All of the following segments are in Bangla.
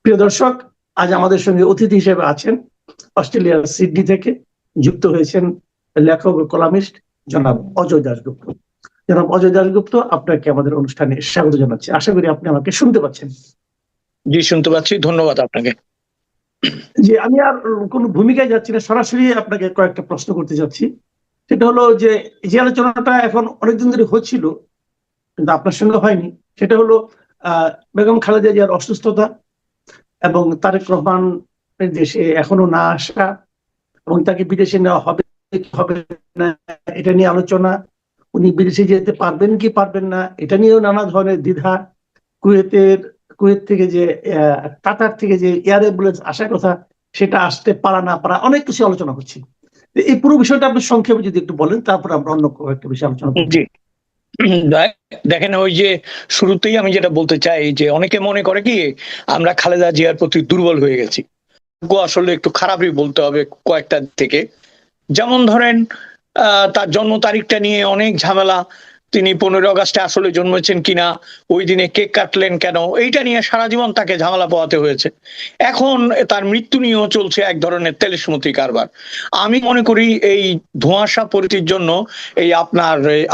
প্রিয় দর্শক, আজ আমাদের সঙ্গে অতিথি হিসেবে আছেন অস্ট্রেলিয়ার সিডনি থেকে যুক্ত হয়েছেন লেখক ও কলামিস্ট জনাব অজয় দাশগুপ্ত। জনাব অজয় দাশগুপ্ত, আপনাকে আমাদের অনুষ্ঠানে স্বাগত জানাচ্ছি। আশা করি আপনি আমাকে শুনতে পাচ্ছেন। জি, শুনতে পাচ্ছি। ধন্যবাদ আপনাকে। জি, আমি আর কোনো ভূমিকায় যাচ্ছি না, সরাসরি আপনাকে কয়েকটা প্রশ্ন করতে যাচ্ছি। সেটা হলো যে আলোচনাটা এখন অনেকদিন ধরে হচ্ছিল, কিন্তু আপনার সঙ্গে হয়নি। সেটা হলো বেগম খালেদা জিয়ার অসুস্থতা এবং তারেক রহমানের দেশে এখনো না আসা এবং তাকে বিদেশে নেওয়া হবে কি হবে না এটা নিয়ে আলোচনা, উনি বিদেশে যেতে পারবেন কি পারবেন না এটা নিয়েও নানা ধরনের দ্বিধা। কুয়েত থেকে যে কাতার থেকে যে এয়ার অ্যাম্বুলেন্স আসার কথা, সেটা আসতে পারা না পারা, অনেক কিছু আলোচনা হচ্ছে। এই পুরো বিষয়টা আপনি সংক্ষেপে যদি একটু বলেন, তারপর আমরা অন্য একটা বিষয়ে আলোচনা করব। জি, দেখেন, ওই যে শুরুতেই আমি যেটা বলতে চাই যে অনেকে মনে করে কি আমরা খালেদা জিয়ার প্রতি দুর্বল হয়ে গেছি। আসলে একটু খারাপই বলতে হবে কয়েকটা থেকে। যেমন ধরেন, তার জন্ম তারিখটা নিয়ে অনেক ঝামেলা। তিনি 15 আগস্টে আসলে জন্মেছেন কিনা, ওই দিনে কেক কাটলেন কেন, এইটা নিয়ে সারা জীবন তাকে ঝামেলা পোহাতে হয়েছে। এখন তার মৃত্যু নিয়েও চলছে এক ধরনের তেলেসমতি কারবার। আমি মনে করি এই ধোঁয়াশা পরিস্থিতির জন্য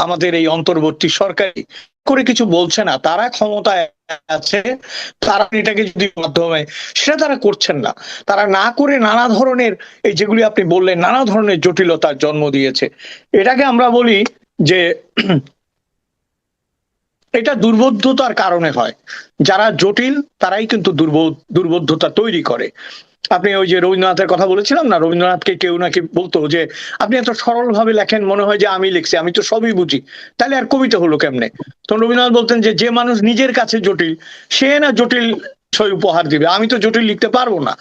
আমাদের এই অন্তর্বর্তী সরকারি করে কিছু বলছে না। তারা ক্ষমতায় আছে, তারা এটাকে যদি মাধ্যমে সেটা তারা করছেন না। তারা না করে নানা ধরনের, এই যেগুলি আপনি বললেন, নানা ধরনের জটিলতার জন্ম দিয়েছে। এটাকে আমরা বলি যে এটা দুর্বোধ্যতার কারণে হয়। যারা জটিল তারাই কিন্তু দুর্বোধ্যতা তৈরি করে। আপনি ওই যে রবীন্দ্রনাথের কথা বলেছিলাম না, রবীন্দ্রনাথকে কেউ নাকি বলতো যে আপনি এত সরল ভাবে লেখেন, মনে হয় যে আমি লিখছি, আমি তো সবই বুঝি, তাহলে আর কবিতা হলো কেমনে? তখন রবীন্দ্রনাথ বলতেন যে মানুষ নিজের কাছে জটিল, সে না জটিল বিষয় উপহার দিবে, আমি তো জটিল লিখতে পারবো না।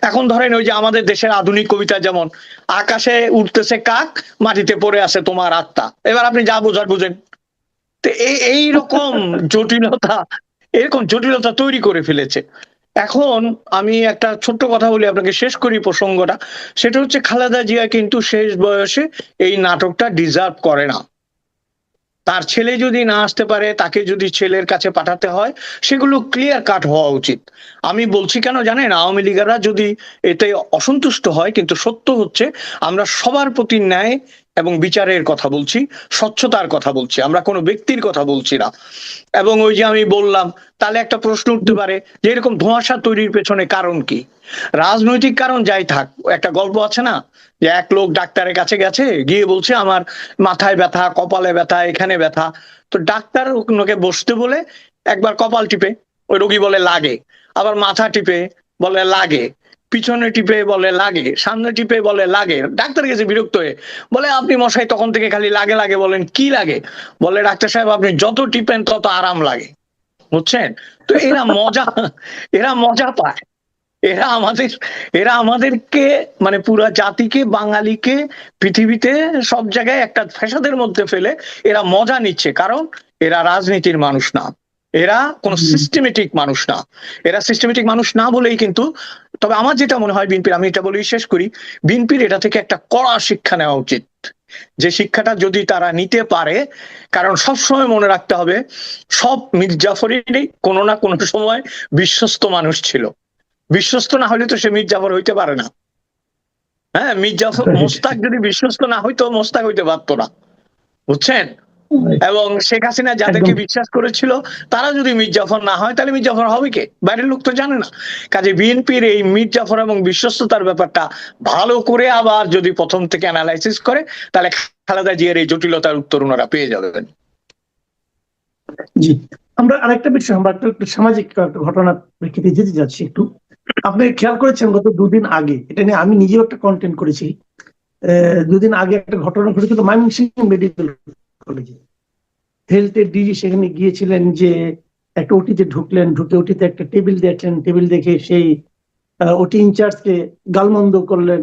এখন ধরেন ওই যে আমাদের দেশের আধুনিক কবিতা, যেমন আকাশে উঠতেছে কাক, মাটিতে পড়ে আছে তোমার আত্মা, এবার আপনি যা বোঝার বুঝেন। তো এইরকম জটিলতা তৈরি করে ফেলেছে। এখন আমি একটা ছোট্ট কথা বলি আপনাকে, শেষ করি প্রসঙ্গটা। সেটা হচ্ছে খালেদা জিয়া কিন্তু শেষ বয়সে এই নাটকটা ডিজার্ভ করে না। তার ছেলে যদি না আসতে পারে, তাকে যদি ছেলের কাছে পাঠাতে হয়, সেগুলো ক্লিয়ার কাট হওয়া উচিত। আমি বলছি কেন জানেন, আওয়ামী লীগেরা যদি এতে অসন্তুষ্ট হয়, কিন্তু সত্য হচ্ছে আমরা সবার প্রতি ন্যায় এবং বিচারের কথা বলছি, স্বচ্ছতার কথা বলছি, আমরা কোনো ব্যক্তির কথা বলছি না। এবং ওই যে আমি বললাম, তাহলে একটা প্রশ্ন উঠতে পারে যে এরকম ধোঁয়াশা তৈরির পেছনে কারণ কি? রাজনৈতিক কারণ যাই থাক, একটা গল্প আছে না যে এক লোক ডাক্তারের কাছে গেছে, গিয়ে বলছে আমার মাথায় ব্যথা, কপালে ব্যথা, এখানে ব্যথা। তো ডাক্তার ওকে বসতে বলে একবার কপাল টিপে, ওই রোগী বলে লাগে, আবার মাথা টিপে বলে লাগে, পিছনে টিপে বলে লাগে, সামনে টিপে বলে লাগে। ডাক্তার গেছে বিরক্ত হয়ে, বলে আপনি মশাই তখন থেকে খালি লাগে লাগে বলেন, কি লাগে? বলে ডাক্তার সাহেব আপনি যত টিপেন তত আরাম লাগে। বুঝছেন? তো এরা মজা পায়। এরা আমাদেরকে, মানে পুরা জাতিকে, বাঙালিকে পৃথিবীতে সব জায়গায় একটা ফ্যাসাদের মধ্যে ফেলে এরা মজা নিচ্ছে। কারণ এরা রাজনীতির মানুষ না, এরা কোন সিস্টেমেটিক মানুষ না। এরা সিস্টেমেটিক মানুষ না বলেই কিন্তু, তবে আমার যেটা মনে হয় বিএনপির, আমি এটা বলেই শেষ করি, বিএনপির এটা থেকে একটা কড়া শিক্ষা নেওয়া উচিত। যে শিক্ষাটা যদি তারা নিতে পারে, কারণ সবসময় মনে রাখতে হবে সব মীর জাফরেরই কোনো না কোনো সময় বিশ্বস্ত মানুষ ছিল। বিশ্বস্ত না হলে তো সে মীর জাফর হইতে পারে না। হ্যাঁ, মীর জাফর মোস্তাক যদি বিশ্বস্ত না হইতো, মোস্তাক হইতে পারতো না। বুঝছেন? এবং শেখ হাসিনা যাদেরকে বিশ্বাস করেছিল, তারা যদি মীর জাফর না হয়, তাহলে মীর জাফর হবে কে? বাইরের লোক তো জানে না। কাজে বিএনপির এই মীর জাফর এবং বিশ্বস্ততার ব্যাপারটা ভালো করে আবার যদি প্রথম থেকে অ্যানালাইসিস করে, তাহলে খালেদা জিয়ার এই জটিলতার উত্তর ওনারা পেয়ে যাবেন। জি, আমরা আরেকটা বিষয়, আমরা একটু সামাজিক ঘটনার প্রেক্ষিতে যেতে যাচ্ছি একটু। আপনি খেয়াল করেছেন গত দুদিন আগে, এটা নিয়ে আমি নিজেও একটা কন্টেন্ট করেছি, দুদিন আগে একটা ঘটনা ঘটেছিল ময়মনসিংহ মেডিকেল কলেজে। হেলথের ডিজি সেখানে গিয়েছিলেন, যে একটা ওটিতে ঢুকলেন, ঢুকে ওটিতে একটা টেবিল দেখলেন, টেবিল দেখে সেই ওটি ইনচার্জকে গালমন্দ করলেন।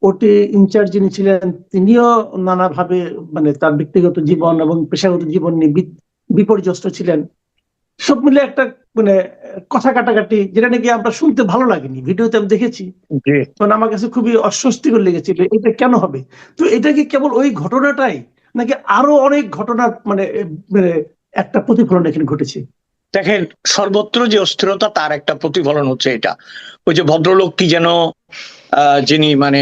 ওটি ইনচার্জ যিনি ছিলেন তিনিও নানাভাবে, মানে তার ব্যক্তিগত জীবন এবং পেশাগত জীবন নিয়ে বিপর্যস্ত ছিলেন। সব মিলে একটা মানে কথা কাটাকাটি, যেটা নাকি আমরা শুনতে ভালো লাগেনি, ভিডিওতে আমি দেখেছি, কারণ আমার কাছে খুবই অস্বস্তিকর লেগেছিল। এটা কেন হবে? তো এটা কি কেবল ওই ঘটনাটাই, নাকি আরো অনেক ঘটনার মানে একটা প্রতিফলন এখানে ঘটেছে? দেখেন, সর্বত্র যে অস্থিরতা তার একটা প্রতিফলন হচ্ছে এটা। ওই যে ভদ্রলোক কি যেন যিনি মানে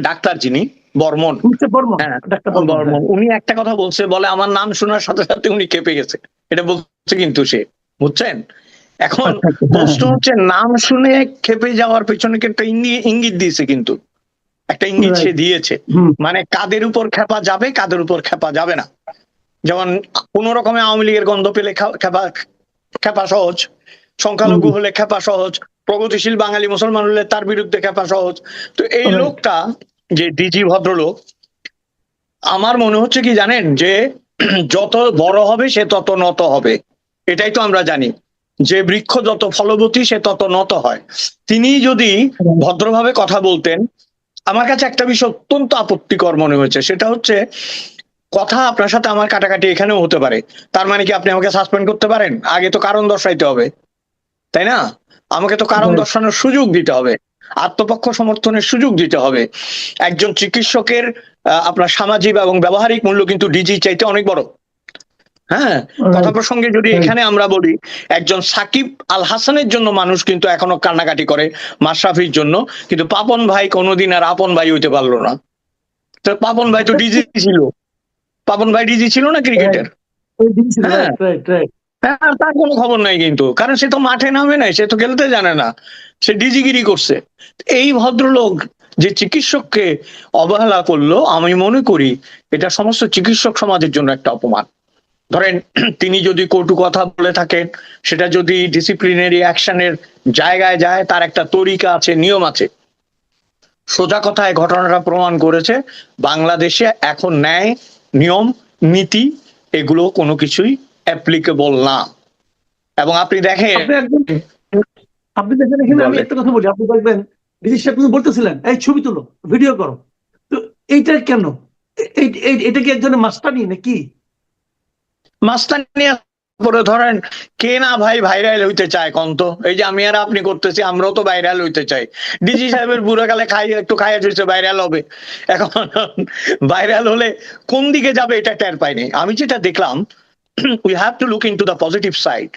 ডাক্তার, যিনি বর্মন, মিস্টার বর্মন, হ্যাঁ ডাক্তার বর্মন, হ্যাঁ। বর্মন, উনি একটা কথা বলছে, বলে আমার নাম শোনার সাথে সাথে উনি কেঁপে গেছে। এটা বলছে কিন্তু সে, বুঝছেন? এখন আচ্ছা, আচ্ছা, হ্যাঁ, প্রশ্ন হচ্ছে, নাম শুনে ক্ষেপে যাওয়ার পেছনে কি একটা ইঙ্গিত দিয়েছে, কিন্তু একটা ইঙ্গিত সে রাইট। দিয়েছে, হুম, মানে কাদের উপর খেপা যাবে, কাদের উপর খেপা যাবে না। যেমন কোন রকমে আওয়ামী লীগের গন্ধ পেলে খেপা খেপা সহজ, হুম, সংখ্যালঘু হলে খেপা সহজ, প্রগতিশীল বাঙালি মুসলমান হলে তার বিরুদ্ধে খেপা সহজ। তো এই রাইট। লোকটা, যে ডিজি ভদ্রলোক, আমার মনে হচ্ছে কি জানেন, যে যত বড় হবে সে তত নত হবে। এটাই তো আমরা জানি যে বৃক্ষ যত ফলবতী সে তত নত হয়। তিনি যদি ভদ্রভাবে কথা বলতেন, আমার কাছে একটা বিষয় অত্যন্ত আপত্তিকর মনে হয়েছে, সেটা হচ্ছে কথা আপনার সাথে আমার কাটাকাটি এখানেও হতে পারে, তার মানে কি আপনি আমাকে সাসপেন্ড করতে পারেন? আগে তো কারণ দর্শাইতে হবে, তাই না? আমাকে তো কারণ রাইট। দর্শানোর সুযোগ দিতে হবে, আত্মপক্ষ সমর্থনের সুযোগ দিতে হবে। একজন চিকিৎসকের আপনার সামাজিক এবং ব্যবহারিক মূল্য কিন্তু ডিজি চাইতে অনেক বড়। হ্যাঁ, কথা রাইট। প্রসঙ্গে যদি রাইট। এখানে আমরা বলি, একজন সাকিব আল হাসানের জন্য মানুষ কিন্তু এখনো কান্নাকাটি করে, মাশরাফির জন্য, কিন্তু পাপন ভাই কোনোদিন আর আপন ভাই হইতে পারলো না। তো পাপন ভাই তো ডিজি ছিল, পাপন ভাই ডিজি ছিল না ক্রিকেটের। হ্যাঁ, রাইট, রাইট, রাইট। হ্যাঁ, তার কোনো খবর নাই কিন্তু, কারণ সে তো মাঠে নামে নাই, সে তো খেলতে জানে না, সে ডিজিগিরি করছে। এই ভদ্রলোক যে চিকিৎসককে অবহেলা করলো, আমি মনে করি এটা সমস্ত চিকিৎসক সমাজের জন্য একটা অপমান। ধরেন তিনি যদি কটু কথা বলে থাকেন, সেটা যদি ডিসিপ্লিনারি অ্যাকশনের জায়গায় যায়, তার একটা তরিকা আছে, নিয়ম আছে। সোজা কথায় ঘটনাটা প্রমাণ করেছে, বাংলাদেশে এখন ন্যায়, নিয়ম, নীতি এগুলো কোনো কিছুই অ্যাপ্লিকেবল না। এবং আপনি দেখেন, আপনি একদম, আপনি দেখেন এখানে আমি বলে একটা কথা বলি, আপনি দেখবেন বিদেশ সাহেব কিন্তু বলতেছিলেন এই ছবি তুলো, ভিডিও করো। তো এইটা কেন? এটা কি এক ধরনের মাস্তানি নাকি? মাস্তানি পরে ধরেন, কে না ভাই ভাইরাল হইতে চায় কন্ত? এই যে আমি আর আপনি করতেছি, আমরাও তো ভাইরাল হইতে চাই। ডিজি সাহেবের বুড়ো কালে একটু খাইয়া চলছে, ভাইরাল হবে। এখন ভাইরাল হলে কোন দিকে যাবে এটা টের পাইনি। আমি যেটা দেখলাম, we have to look into the positive side.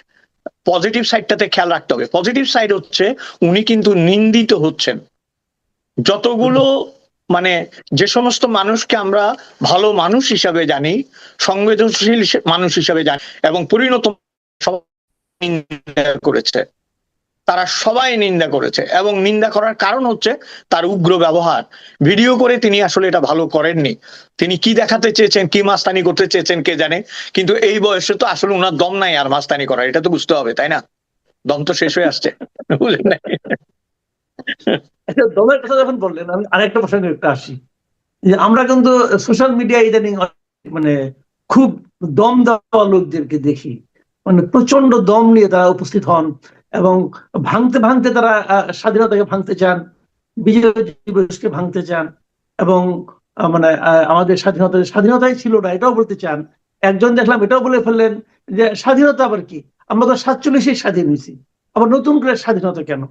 Positive সাইডটাতে খেয়াল রাখতে হবে। পজিটিভ সাইড হচ্ছে, উনি কিন্তু নিন্দিত হচ্ছেন। যতগুলো মানে যে সমস্ত মানুষকে আমরা ভালো মানুষ হিসাবে জানি, সংবেদনশীল মানুষ হিসাবে জানি এবং পরিণত, সবাই নিন্দা করেছে, তারা সবাই নিন্দা করেছে, এবং নিন্দা করার কারণ হচ্ছে তার উগ্র ব্যবহার। ভিডিও করে তিনি আসলে এটা ভালো করেননি, তিনি কি দেখাতে চেয়েছেন, কি মাস্তানি করতে চেয়েছেন কে জানে, কিন্তু এই বয়সে তো আসলে উনার দম নাই আর মাস্তানি করার, এটা তো বুঝতে হবে, তাই না? দম তো শেষ হয়ে আসছে, বুঝলেন না? আচ্ছা, দলের কথা যখন বললেন, আমি আরেকটা প্রসঙ্গে একটু আসি, যে আমরা কিন্তু সোশ্যাল মিডিয়া ইদানিং মানে খুব দম দেওয়া লোকদেরকে দেখি, মানে প্রচন্ড দম নিয়ে তারা উপস্থিত হন এবং ভাঙতে ভাঙতে তারা স্বাধীনতাকে ভাঙতে চান, বিজয় দিবসকে ভাঙতে চান, এবং মানে আমাদের স্বাধীনতাই ছিল না এটাও বলতে চান। একজন দেখলাম এটাও বলে ফেললেন যে স্বাধীনতা আবার কি, আমরা তো 47-এ স্বাধীন হয়েছি, আবার নতুন করে স্বাধীনতা কেন?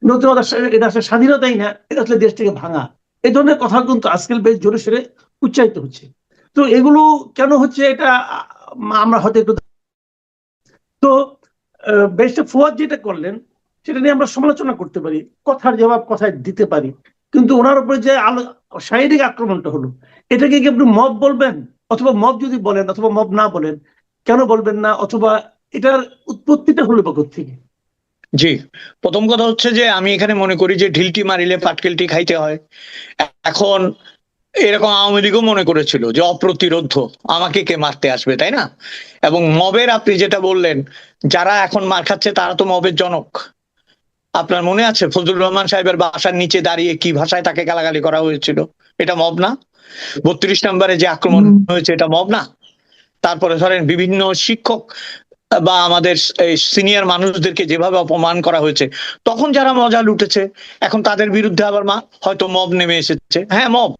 নতুনতা, এটা আসলে স্বাধীনতাই না, এটা আসলে দেশটাকে ভাঙা। এই ধরনের কথা কিন্তু আজকাল বেশ জোরে সোরে উচ্চারিত হচ্ছে। তো এগুলো কেন হচ্ছে এটা আমরা হয়তো একটু, তো ব্যারিস্টার ফুয়াদ যেটা করলেন সেটা নিয়ে আমরা সমালোচনা করতে পারি, কথার জবাব কথায় দিতে পারি, কিন্তু ওনার উপরে যে শারীরিক আক্রমণটা হলো, এটাকে কি আপনি মব বলবেন? অথবা মব যদি বলেন অথবা মব না বলেন, কেন বলবেন না? অথবা এটার উৎপত্তিটা হলো বা থেকে? জি, প্রথম কথা হচ্ছে যে আমি এখানে মনে করি যে ঢিলটি মারিলে পাটকেলটি খাইতে হয়। এখন এরকম আওয়ামী লীগও মনে করেছিল যে অপ্রতিরোধ্য, আমাকে কে মারতে আসবে, তাই না? এবং মবের আপনি যেটা বললেন, যারা এখন মার খাচ্ছে তারা তো মবের জনক। আপনার মনে আছে ফজলুর রহমান সাহেবের বাসার নিচে দাঁড়িয়ে কি ভাষায় তাকে গালাগালি করা হয়েছিল? এটা মব না? 32 নম্বরে যে আক্রমণ হয়েছে, এটা মব না? তারপরে ধরেন বিভিন্ন শিক্ষক বা আমাদের সিনিয়র মানুষদেরকে যেভাবে অপমান করা হয়েছে, তখন যারা মজা লুটেছে, এখন তাদের বিরুদ্ধে আবার হয়তো মব নেমে এসেছে। হ্যাঁ, মব,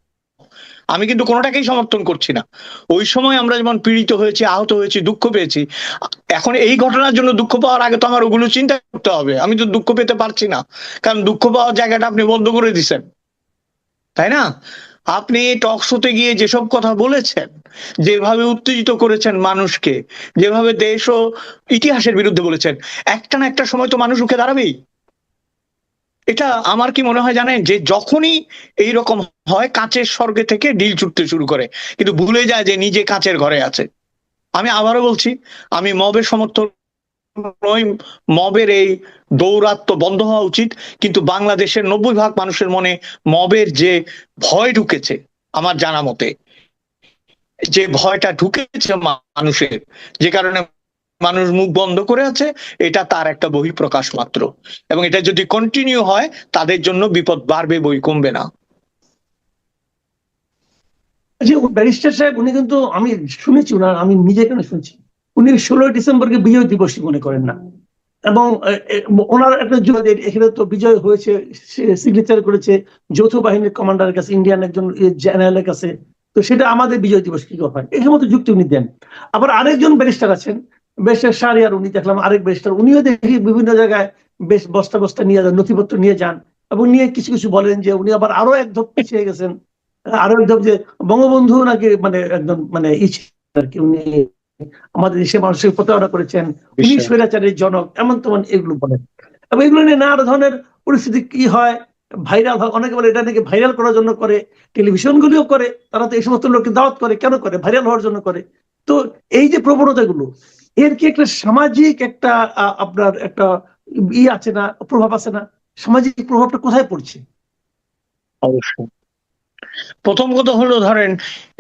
আমি কিন্তু কোনোটাকেই সমর্থন করছি না। ওই সময় আমরা যেমন পীড়িত হয়েছি, আহত হয়েছি, দুঃখ পেয়েছি, এখন এই ঘটনার জন্য দুঃখ পাওয়ার আগে তো আমার ওগুলো চিন্তা করতে হবে। আমি তো দুঃখ পেতে পারছি না, কারণ দুঃখ পাওয়ার জায়গাটা আপনি বন্ধ করে দিচ্ছেন, তাই না? আপনি টক শোতে গিয়ে যেসব কথা বলেছেন, যেভাবে উত্তেজিত করেছেন মানুষকে, যেভাবে দেশ ও ইতিহাসের বিরুদ্ধে বলেছেন, একটা না একটা সময় তো মানুষ রুখে দাঁড়াবেই। এটা আমার কি মনে হয় জানেন, যে যখনই এইরকম হয় কাঁচের স্বর্গে থেকে ঢিল ছুটতে শুরু করে, কিন্তু ভুলে যায় যে নিজে কাঁচের ঘরে আছে। আমি আবারও বলছি, আমি মবের সমর্থক নই, মবের এই দৌরাত্ম্য বন্ধ হওয়া উচিত, কিন্তু বাংলাদেশের 90% মানুষের মনে মবের যে ভয় ঢুকেছে, আমার জানা মতে যে ভয়টা ঢুকেছে মানুষের, যে কারণে মানুষ মুখ বন্ধ করে আছে, এটা তার একটা বহিঃপ্রকাশ মাত্র, এবং এটা যদি কন্টিনিউ হয় তাদের জন্য বিপদ বাড়বে, বই কমবে না। যে ব্যারিস্টার সাহেব উনি কিন্তু, আমি শুনেছি ওনার, আমি নিজে কেন শুনছি, উনি 16 ডিসেম্বরকে বিজয় দিবসই মনে করেন না। এবং ওনার একটা এখানে তো বিজয় হয়েছে, সিগনেচার করেছে যৌথ বাহিনীর কমান্ডারের কাছে, ইন্ডিয়ান একজন জেনারেলের কাছে, তো সেটা আমাদের বিজয় দিবস কি করে হয়, এই সমস্ত যুক্তি উনি দেন। আবার আরেকজন ব্যারিস্টার আছেন, ব্যারিস্টার শাহরিয়ার, উনি দেখলাম আরেক ব্যারিস্টার, উনিও দেখি বিভিন্ন জায়গায় বেশ বস্তা বস্তা নিয়ে যান, নথিপত্র নিয়ে যান, এবং নিয়ে কিছু কিছু বলেন যে উনি আবার আরো এক ধাপ পিছিয়ে গেছেন, আরো এক ধাপ, যে বঙ্গবন্ধু নাকি মানে একজন মানে আর কি, উনি আমাদের দেশের মানুষের প্রতারণা করেছেন, উনি স্বৈরাচারের জনক, এমন তেমন এগুলো বলেন। এবং এগুলো নিয়ে নানা ধরনের পরিস্থিতি কি হয়, ভাইরাল হয়, অনেকে বলে এটা নাকি ভাইরাল করার জন্য করে, টেলিভিশন গুলিও করে, তারা তো এই সমস্ত লোককে দাওয়াত করে, কেন করে? ভাইরাল হওয়ার জন্য করে। তো এই যে প্রবণতাগুলো, এর কি একটা সামাজিক একটা আপনার একটা আছে না, প্রভাব আছে না? সামাজিক প্রভাবটা কোথায় পড়ছে? অবশ্যই। প্রথম কথা হলো, ধরেন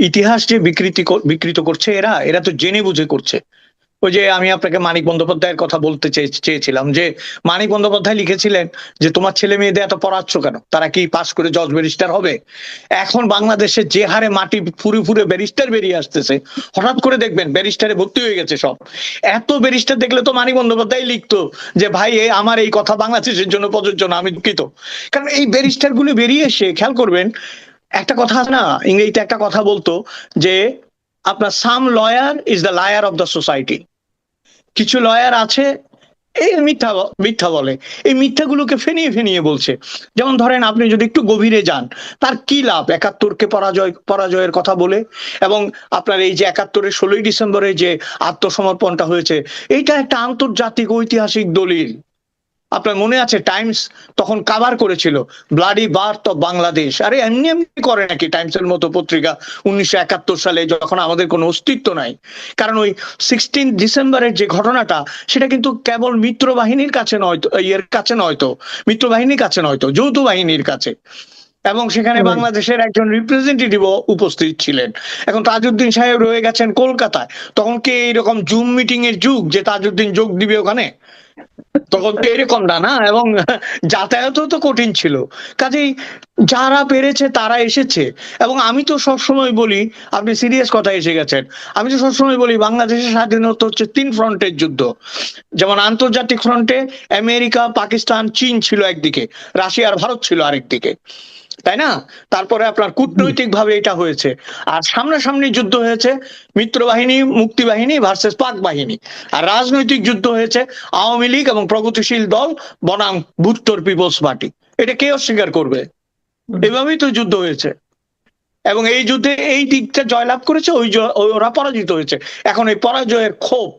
ইতিহাস যে বিকৃত করছে, এরা এরা তো জেনে বুঝে করছে। ওই যে আমি আপনাকে মানিক বন্দ্যোপাধ্যায়ের কথা বলতে চেয়েছিলাম, যে মানিক বন্দ্যোপাধ্যায় লিখেছিলেন যে তোমার ছেলে মেয়েদের এত পড়াচ্ছ কেন, তারা কি পাশ করে জজ ব্যারিস্টার হবে? এখন বাংলাদেশে যে হারে মাটি ফুরে ফুরে ব্যারিস্টার বেরিয়ে আসতেছে, হঠাৎ করে দেখবেন ব্যারিস্টারে ভর্তি হয়ে গেছে সব। এত ব্যারিস্টার দেখলে তো মানিক বন্দ্যোপাধ্যায় লিখতো যে ভাই আমার এই কথা বাংলাদেশের জন্য প্রযোজ্য না, আমি দুঃখিত। কারণ এই ব্যারিস্টার গুলো বেরিয়ে এসে, খেয়াল করবেন, একটা কথা আছে না, ইংরেজিতে একটা কথা বলতো যে আপনার some lawyer is the liar of the society. কিছু লয়ার আছে এই মিথ্যা মিথ্যা বলে, এই মিথ্যাগুলোকে ফেনিয়ে ফেনিয়ে বলছে। যেমন ধরেন আপনি যদি একটু গভীরে যান, তার কি লাভ 71কে পরাজয়ের কথা বলে, এবং আপনার এই যে 71-এর 16ই ডিসেম্বরে যে আত্মসমর্পণটা হয়েছে, এইটা একটা আন্তর্জাতিক ঐতিহাসিক দলিল। আপনার মনে আছে টাইমস তখন কাভার করেছিল ব্লাডি বার্থ অফ বাংলাদেশ। আরে এমনি এমনি করে নাকি টাইমসের মতো পত্রিকা 1971 সালে, যখন আমাদের কোনো অস্তিত্ব নাই? কারণ ওই 16 ডিসেম্বরের যে ঘটনাটা, সেটা কিন্তু কেবল মিত্র বাহিনীর কাছে নয়তো, ইয়ের কাছে নয়তো, মিত্র বাহিনীর কাছে নয়তো, যৌথ বাহিনীর কাছে, এবং সেখানে বাংলাদেশের একজন রিপ্রেজেন্টেটিভও উপস্থিত ছিলেন। এখন তাজউদ্দিন সাহেব রয়ে গেছেন কলকাতায়, তখন কি এইরকম জুম মিটিং এর যুগ যে তাজউদ্দিন যোগ দিবে ওখানে? তখন তো এরকম না। এবং যাতায়াতও তো কঠিন ছিল। কাজেই যারা পেরেছে তারা এসেছে। এবং আমি তো সবসময় বলি, আপনি সিরিয়াস কথা এসে গেছেন, আমি তো সবসময় বলি বাংলাদেশের স্বাধীনতা হচ্ছে 3 ফ্রন্টের যুদ্ধ। যেমন আন্তর্জাতিক ফ্রন্টে আমেরিকা, পাকিস্তান, চীন ছিল একদিকে, রাশিয়া আর ভারত ছিল আরেকদিকে, তাই না? তারপরে আপনার কূটনৈতিক ভাবে এটা হয়েছে। আর সামনাসামনি যুদ্ধ হয়েছে মিত্র বাহিনী, মুক্তি বাহিনী ভার্সেস পাক বাহিনী। আর রাজনৈতিক যুদ্ধ হয়েছে আওয়ামী লীগ এবং প্রগতিশীল দল বনাম ভুট্টোর পিপলস পার্টি। এটা কে অস্বীকার করবে? এভাবেই তো যুদ্ধ হয়েছে। এবং এই যুদ্ধে এই দিকটা জয়লাভ করেছে, ওরা পরাজিত হয়েছে। এখন এই পরাজয়ের ক্ষোভ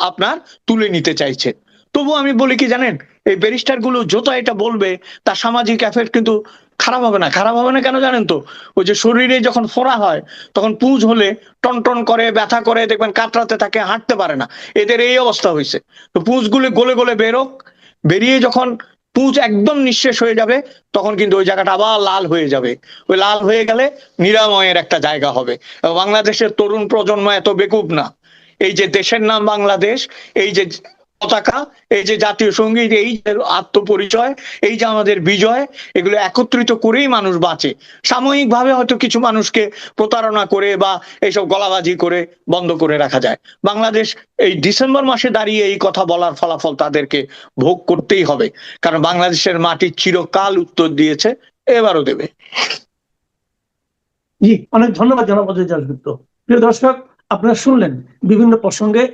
আপনার তুলে নিতে চাইছে। তবু আমি বলি কি জানেন, এই ব্যারিস্টার গুলো যত এটা বলবে, তার সামাজিক এফেক্ট কিন্তু খারাপ হবে না। খারাপ হবে না কেন জানেন তো? ওই যে শরীরে যখন ফোড়া হয়, তখন পুঁজ হলে টনটন করে, ব্যথা করে, দেখবেন কাতরাতে থাকে, হাঁটতে পারে না। এদের এই অবস্থা হয়েছে। তো পুঁজগুলো গলে গলে বেরোক, বেরিয়ে যখন পুঁজ একদম নিঃশেষ হয়ে যাবে, তখন কিন্তু ওই জায়গাটা আবার লাল হয়ে যাবে। ওই লাল হয়ে গেলে নিরাময়ের একটা জায়গা হবে। বাংলাদেশের তরুণ প্রজন্ম এত বেকুব না। এই যে দেশের নাম বাংলাদেশ, এই যে পতাকা, এই যে জাতীয় সঙ্গীত, এই যে আত্মপরিচয়, এই যে আমাদের বিজয়, এগুলো একত্রিত করেই মানুষ বাঁচে। সাময়িক ভাবে হয়তো কিছু মানুষকে প্রতারণা করে বা এইসব গলাবাজি করে বন্ধ করে রাখা যায়। বাংলাদেশ এই ডিসেম্বর মাসে দাঁড়িয়ে এই কথা বলার ফলাফল তাদেরকে ভোগ করতেই হবে, কারণ বাংলাদেশের মাটি চিরকাল উত্তর দিয়েছে, এবারও দেবে। জি, অনেক ধন্যবাদ জনাব অজয় দাশগুপ্ত। প্রিয় দর্শক, আপনারা শুনলেন বিভিন্ন প্রসঙ্গে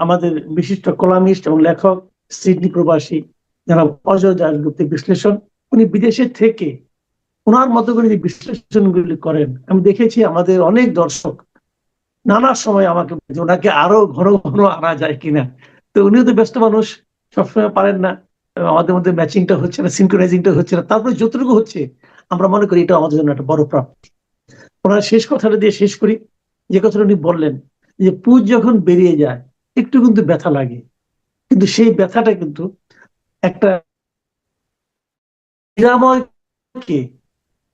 আমাদের বিশিষ্ট কলামিস্ট এবং লেখক, সিডনি প্রবাসী জনাব অজয় দাশগুপ্তের বিশ্লেষণ। উনি বিদেশে থেকে ওনার মতো করে যে বিশ্লেষণগুলি করেন, আমি দেখেছি আমাদের অনেক দর্শক নানা সময় আমাকে বলে যে ওনাকে আরো ঘন ঘন আনা যায় কিনা। তো উনিও তো ব্যস্ত মানুষ, সবসময় পারেন না, আমাদের মধ্যে ম্যাচিংটা হচ্ছে না, সিনক্রোনাইজিংটা হচ্ছে না। তারপরে যতটুকু হচ্ছে আমরা মনে করি এটা আমাদের জন্য একটা বড় প্রাপ্তি। ওনার শেষ কথাটা দিয়ে শেষ করি, যে কথাটা উনি বললেন যে পুঁজ যখন বেরিয়ে যায় একটু কিন্তু ব্যথা লাগে, কিন্তু সেই ব্যথাটা কিন্তু একটা নিরাময়কে,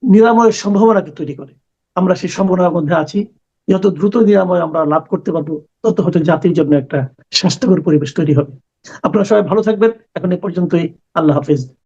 নিরাময়ের সম্ভাবনাকে তৈরি করে। আমরা সেই সম্ভাবনার মধ্যে আছি। যত দ্রুত নিরাময় আমরা লাভ করতে পারবো, তত হয়তো জাতির জন্য একটা স্বাস্থ্যকর পরিবেশ তৈরি হবে। আপনারা সবাই ভালো থাকবেন। এখন এ পর্যন্তই। আল্লাহ হাফেজ।